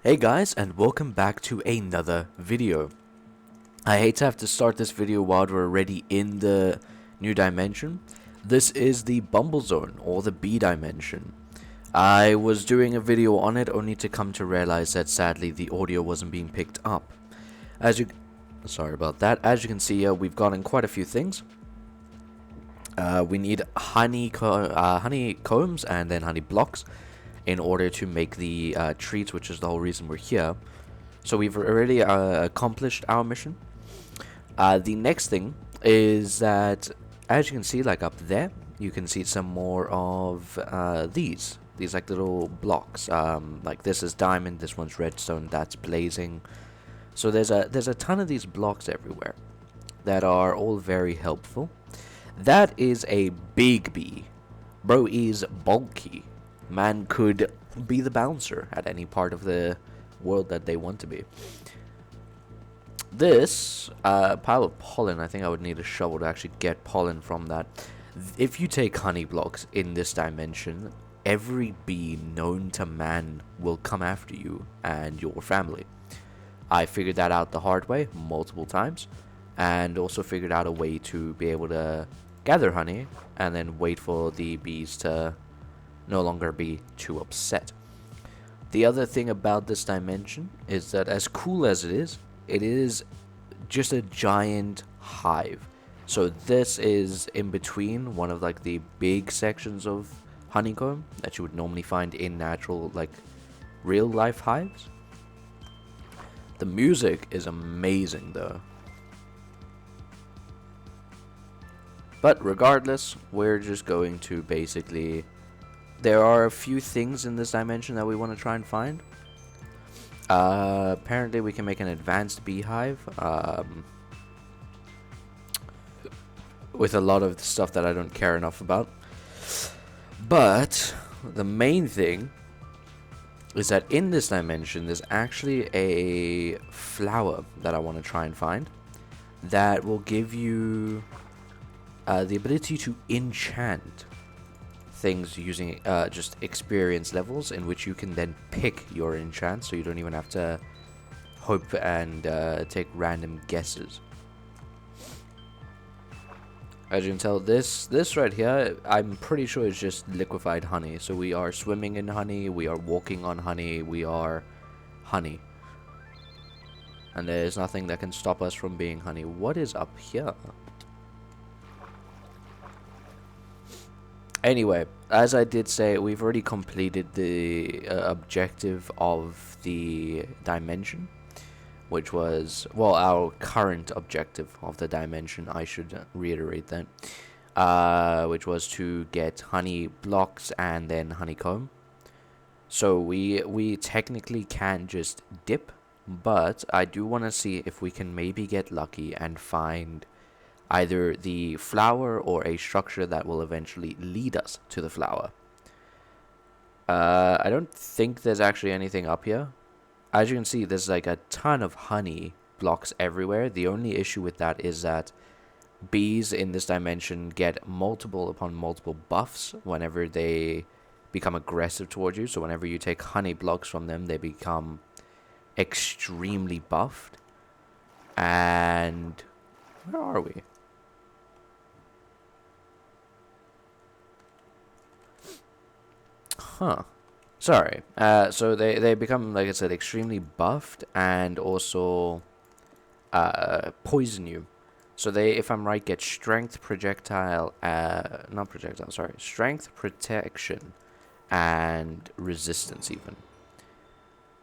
Hey guys, and welcome back to another video. I hate to have to start this video while we're already in the new dimension. This is the Bumble Zone, or the B dimension. I was doing a video on it only to come to realize that sadly the audio wasn't being picked up. Sorry about that. As you can see here, we've gotten quite a few things. We need honeycombs and then honey blocks in order to make the treats, which is the whole reason we're here. So we've already accomplished our mission. The next thing is that, as you can see, like up there, you can see some more of these like little blocks. Like this is diamond, this one's redstone, that's blazing. So there's a ton of these blocks everywhere that are all very helpful. That is a big bee. Bro is bulky. Man could be the bouncer at any part of the world that they want to be. This pile of pollen, I think I would need a shovel to actually get pollen from that. If you take honey blocks in this dimension, every bee known to man will come after you and your family. I figured that out the hard way multiple times, and also figured out a way to be able to gather honey and then wait for the bees to no longer be too upset. The other thing about this dimension is that, as cool as it is just a giant hive. So this is in between one of like the big sections of honeycomb that you would normally find in natural, like real life hives. The music is amazing though. But regardless, we're just going to basically... There are a few things in this dimension that we want to try and find. Apparently we can make an advanced beehive. With a lot of stuff that I don't care enough about. But the main thing is that in this dimension there's actually a flower that I want to try and find that will give you the ability to enchant things using just experience levels, in which you can then pick your enchant, so you don't even have to hope and take random guesses. As you can tell, this right here, I'm pretty sure it's just liquefied honey. So we are swimming in honey, we are walking on honey, we are honey. And there's nothing that can stop us from being honey. What is up here? Anyway, as I did say, we've already completed the objective of the dimension, which was, well, our current objective of the dimension, I should reiterate that, which was to get honey blocks and then honeycomb. So we technically can just dip, but I do want to see if we can maybe get lucky and find either the flower or a structure that will eventually lead us to the flower. I don't think there's actually anything up here. As you can see, there's like a ton of honey blocks everywhere. The only issue with that is that bees in this dimension get multiple upon multiple buffs whenever they become aggressive towards you. So whenever you take honey blocks from them, they become extremely buffed. And where are we? Huh. Sorry. So they become, like I said, extremely buffed and also poison you. So they, if I'm right, get strength, projectile, not projectile, sorry, strength, protection, and resistance even.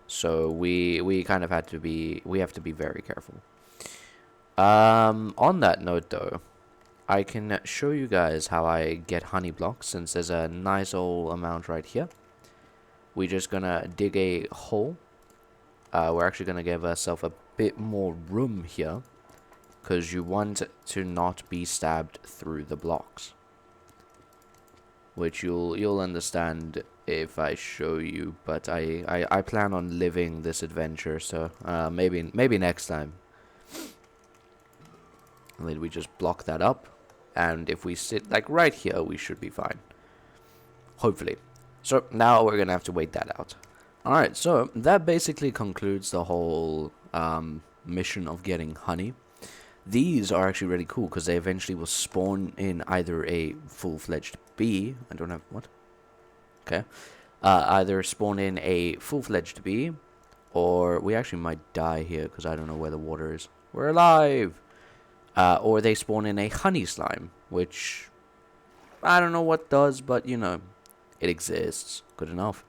So we kind of have to be very careful. On that note though, I can show you guys how I get honey blocks, since there's a nice old amount right here. We're just gonna dig a hole. We're actually gonna give ourselves a bit more room here, because you want to not be stabbed through the blocks, which you'll understand if I show you. But I plan on living this adventure, so maybe next time. And then we just block that up. And if we sit like right here, we should be fine. Hopefully. So now we're going to have to wait that out. Alright, so that basically concludes the whole mission of getting honey. These are actually really cool because they eventually will spawn in either a full-fledged bee. I don't have... What? Okay. Either spawn in a full-fledged bee, or we actually might die here because I don't know where the water is. We're alive! Or they spawn in a honey slime, which I don't know what does, but you know, it exists. Good enough.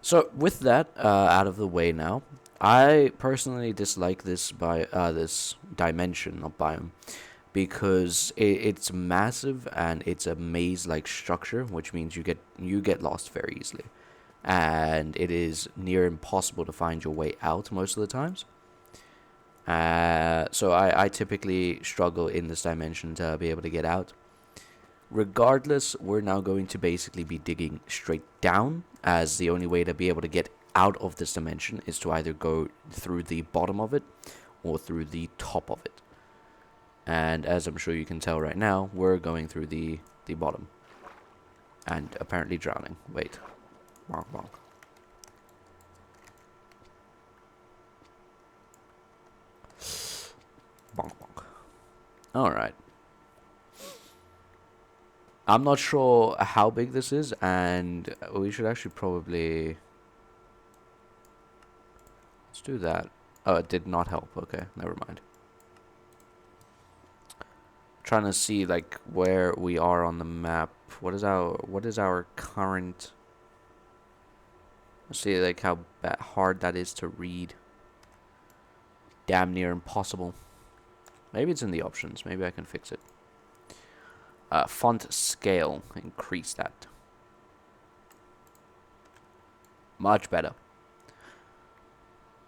So with that out of the way now, I personally dislike this dimension of biome because it's massive and it's a maze-like structure, which means you get lost very easily, and it is near impossible to find your way out most of the times. So I typically struggle in this dimension to be able to get out. Regardless, we're now going to basically be digging straight down, as the only way to be able to get out of this dimension is to either go through the bottom of it or through the top of it. And as I'm sure you can tell right now, we're going through the bottom. And apparently drowning. Wait. Bonk, bonk. Bonk, bonk. Alright. I'm not sure how big this is, and we should actually probably... Let's do that. Oh, it did not help. Okay, never mind. Trying to see like where we are on the map. What is our current... Let's see like how hard that is to read. Damn near impossible. Maybe it's in the options. Maybe I can fix it. Font scale, increase that. Much better.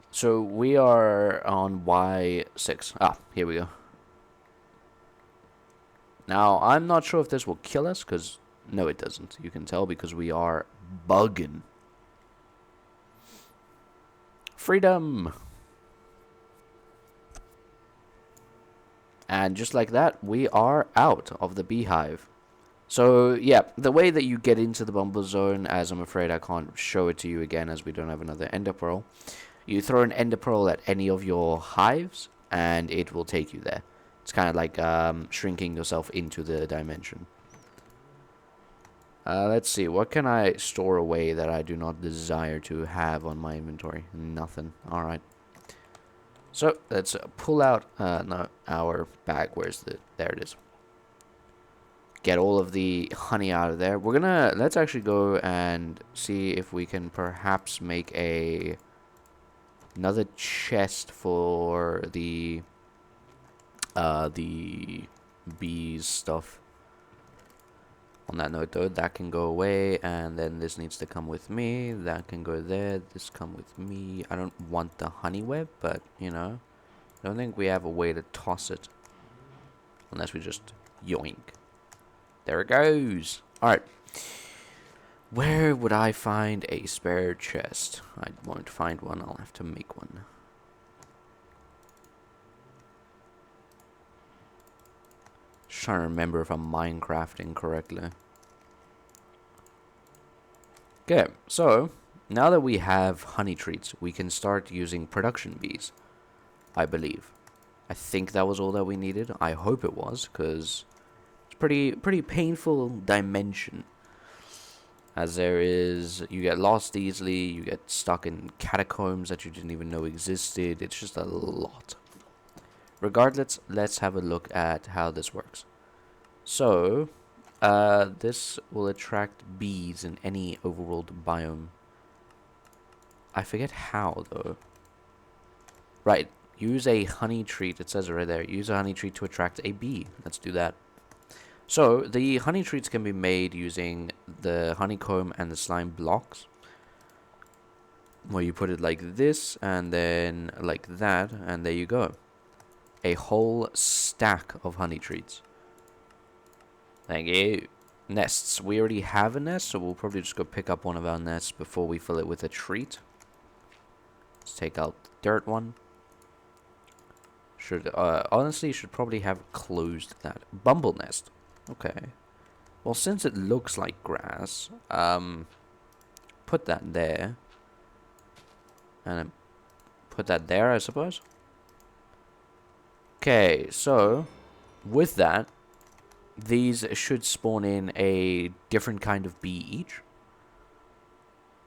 So we are on Y6. Ah, here we go. Now, I'm not sure if this will kill us, because... No, it doesn't. You can tell because we are bugging. Freedom! And just like that, we are out of the beehive. So, yeah, the way that you get into the bumble zone, as I'm afraid I can't show it to you again as we don't have another ender pearl. You throw an ender pearl at any of your hives, and it will take you there. It's kind of like shrinking yourself into the dimension. Let's see, what can I store away that I do not desire to have on my inventory? Nothing. Alright. So, let's pull out our bag. Where's the... There it is. Get all of the honey out of there. Let's actually go and see if we can perhaps make another chest for the bees stuff. On that note though, that can go away, and then this needs to come with me. That can go there. This come with me. I don't want the honey web, but you know, I don't think we have a way to toss it unless we just yoink. There it goes. Alright. Where would I find a spare chest? I won't find one. I'll have to make one. Just trying to remember if I'm Minecrafting correctly. Okay, so now that we have honey treats, we can start using production bees, I believe. I think that was all that we needed. I hope it was, because it's pretty painful dimension. As there is, you get lost easily, you get stuck in catacombs that you didn't even know existed. It's just a lot. Regardless, let's have a look at how this works. So, this will attract bees in any overworld biome. I forget how, though. Right, use a honey treat. It says it right there. Use a honey treat to attract a bee. Let's do that. So, the honey treats can be made using the honeycomb and the slime blocks. Where you put it like this, and then like that, and there you go. A whole stack of honey treats. Thank you. Nests. We already have a nest, so we'll probably just go pick up one of our nests before we fill it with a treat. Let's take out the dirt one. Honestly, should probably have closed that. Bumble nest. Okay. Well, since it looks like grass, put that there. And then put that there, I suppose. Okay, so with that, these should spawn in a different kind of bee each.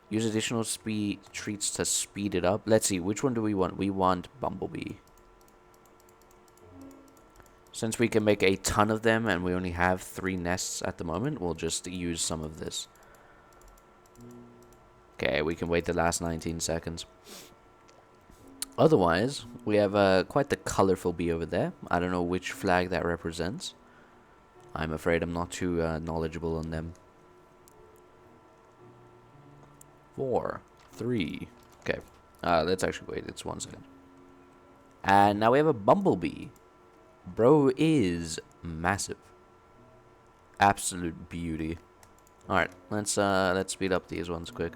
Use additional speed treats to speed it up. Let's see, which one do we want? We want Bumblebee. Since we can make a ton of them and we only have 3 nests at the moment, we'll just use some of this. Okay, we can wait the last 19 seconds. Otherwise, we have quite the colorful bee over there. I don't know which flag that represents. I'm afraid I'm not too knowledgeable on them. 4, 3. Okay, let's actually wait. It's 1 second. And now we have a Bumblebee. Bro is massive. Absolute beauty. Alright, let's speed up these ones quick.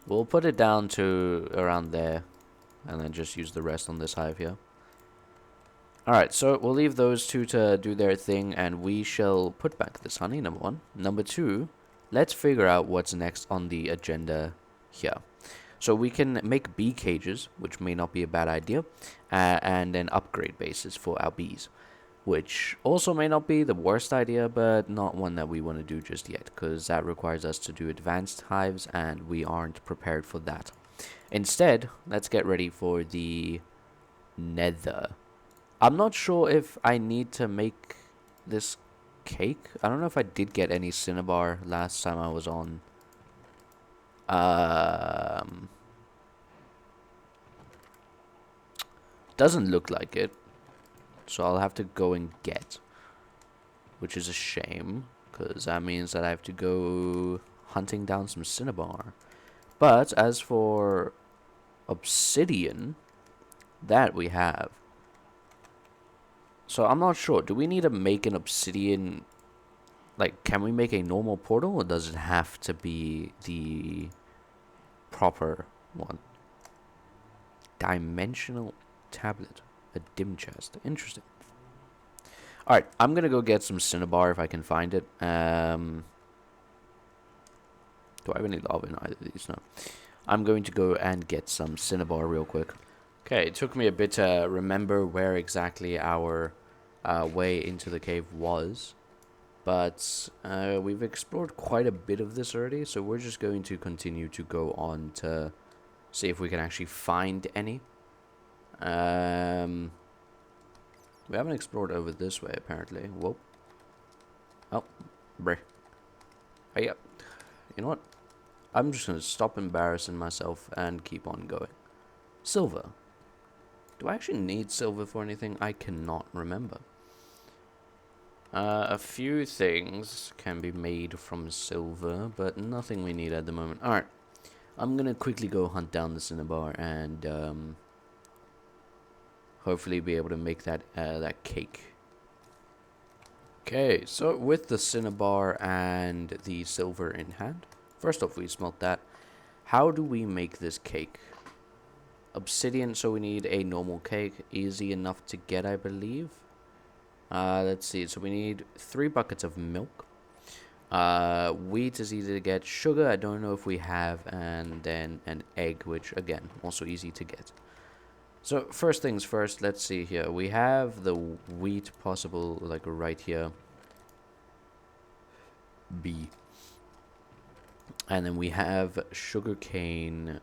We'll put it down to around there, and then just use the rest on this hive here. Alright, so we'll leave those 2 to do their thing, and we shall put back this honey, number 1. Number 2, let's figure out what's next on the agenda here. So we can make bee cages, which may not be a bad idea, and then upgrade bases for our bees, which also may not be the worst idea, but not one that we want to do just yet, because that requires us to do advanced hives, and we aren't prepared for that. Instead, let's get ready for the nether. I'm not sure if I need to make this cake. I don't know if I did get any cinnabar last time I was on. Doesn't look like it. So I'll have to go and get. Which is a shame, because that means that I have to go hunting down some cinnabar. But as for obsidian, that we have. So I'm not sure. Do we need to make an obsidian? Like, can we make a normal portal, or does it have to be the proper one? Dimensional tablet. A dim chest. Interesting. Alright, I'm gonna go get some cinnabar if I can find it. Do I have any lava in either of these? No. I'm going to go and get some cinnabar real quick. Okay, it took me a bit to remember where exactly our way into the cave was. But we've explored quite a bit of this already, so we're just going to continue to go on to see if we can actually find any. We haven't explored over this way, apparently. Whoa. Oh, bruh. Hey, you know what? I'm just going to stop embarrassing myself and keep on going. Silver. Do I actually need silver for anything? I cannot remember. A few things can be made from silver, but nothing we need at the moment. Alright. I'm going to quickly go hunt down the cinnabar and hopefully be able to make that that cake. Okay, so with the cinnabar and the silver in hand, first off we smelt that. How do we make this cake? Obsidian, so we need a normal cake, easy enough to get, I believe. Let's see, so we need 3 buckets of milk. Wheat is easy to get. Sugar, I don't know if we have, and then an egg, which again, also easy to get. So first things first, let's see here. We have the wheat possible, like right here. B. And then we have sugarcane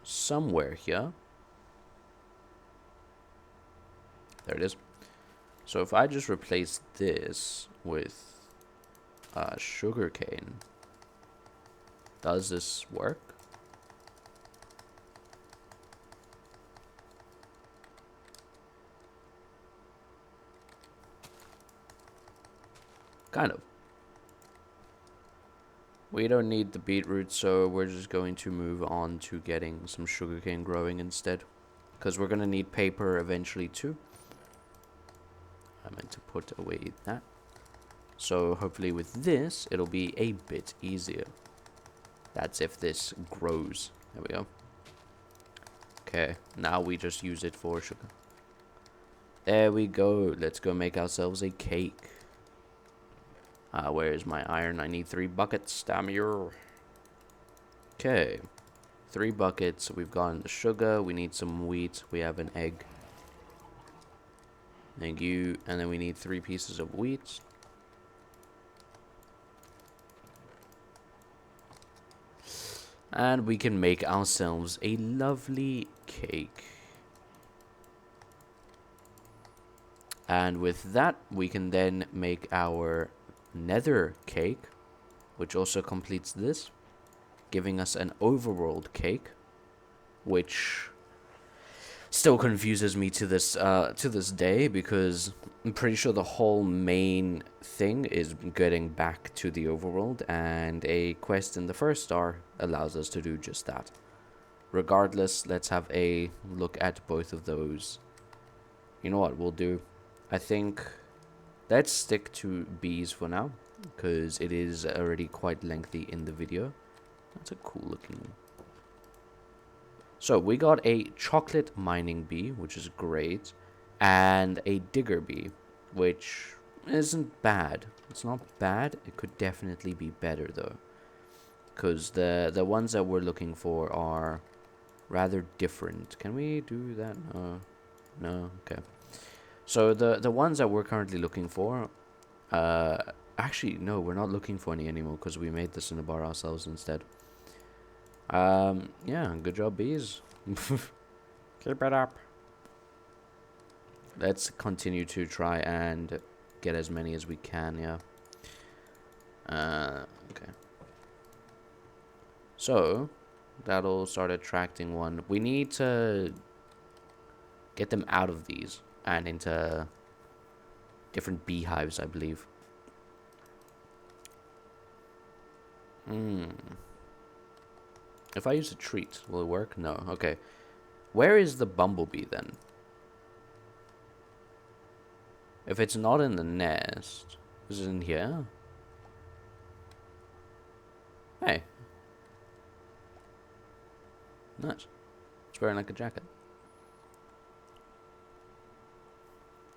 somewhere here. There it is. So if I just replace this with sugarcane, does this work? Kind of. We don't need the beetroot, so we're just going to move on to getting some sugarcane growing instead. Because we're going to need paper eventually too. I meant to put away that. So hopefully with this, it'll be a bit easier. That's if this grows. There we go. Okay, now we just use it for sugar. There we go. Let's go make ourselves a cake. Where is my iron? I need 3 buckets. Damn you. Okay. 3 buckets. We've gotten the sugar. We need some wheat. We have an egg. Thank you. And then we need 3 pieces of wheat. And we can make ourselves a lovely cake. And with that, we can then make our nether cake, which also completes this, giving us an overworld cake, which still confuses me to this day, because I'm pretty sure the whole main thing is getting back to the overworld, and a quest in the first star allows us to do just that. Regardless, let's have a look at both of those. You know what we'll do? I think let's stick to bees for now, because it is already quite lengthy in the video. That's a cool looking one. So we got a chocolate mining bee, which is great, and a digger bee, which isn't bad. It's not bad. It could definitely be better though, because the ones that we're looking for are rather different. Can we do that? No. Okay. So the ones that we're currently looking for, actually no, we're not looking for any anymore, because we made the cinnabar ourselves instead. Yeah, good job, bees. Keep it up. Let's continue to try and get as many as we can, yeah. Okay. So, that'll start attracting one. We need to get them out of these and into different beehives, I believe. If I use a treat, will it work? No. Okay. Where is the bumblebee then? If it's not in the nest, is it in here? Hey. Nice. It's wearing like a jacket.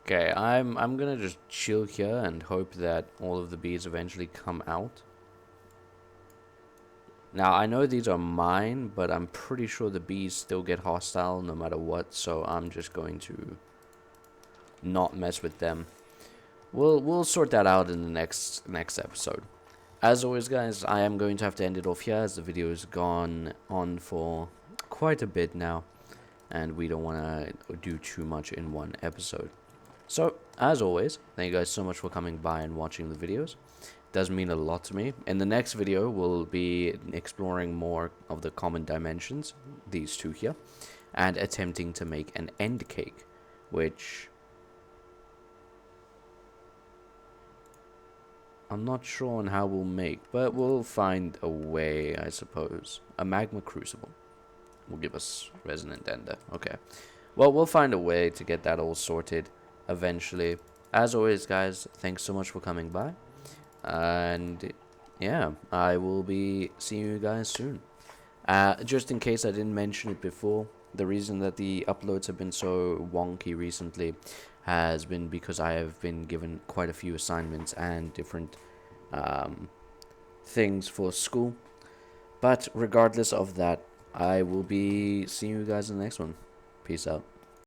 Okay, I'm gonna just chill here and hope that all of the bees eventually come out. Now, I know these are mine, but I'm pretty sure the bees still get hostile no matter what, so I'm just going to not mess with them. We'll sort that out in the next episode. As always, guys, I am going to have to end it off here, as the video has gone on for quite a bit now, and we don't want to do too much in one episode. So, as always, thank you guys so much for coming by and watching the videos. It does mean a lot to me. In the next video, we'll be exploring more of the common dimensions, these two here, and attempting to make an end cake, which I'm not sure on how we'll make, but we'll find a way, I suppose. A magma crucible will give us resonant ender. Okay. Well, we'll find a way to get that all sorted eventually. As always, guys, thanks so much for coming by. And yeah, I will be seeing you guys soon. Just in case I didn't mention it before, the reason that the uploads have been so wonky recently has been because I have been given quite a few assignments and different things for school. But regardless of that, I will be seeing you guys in the next one. Peace out.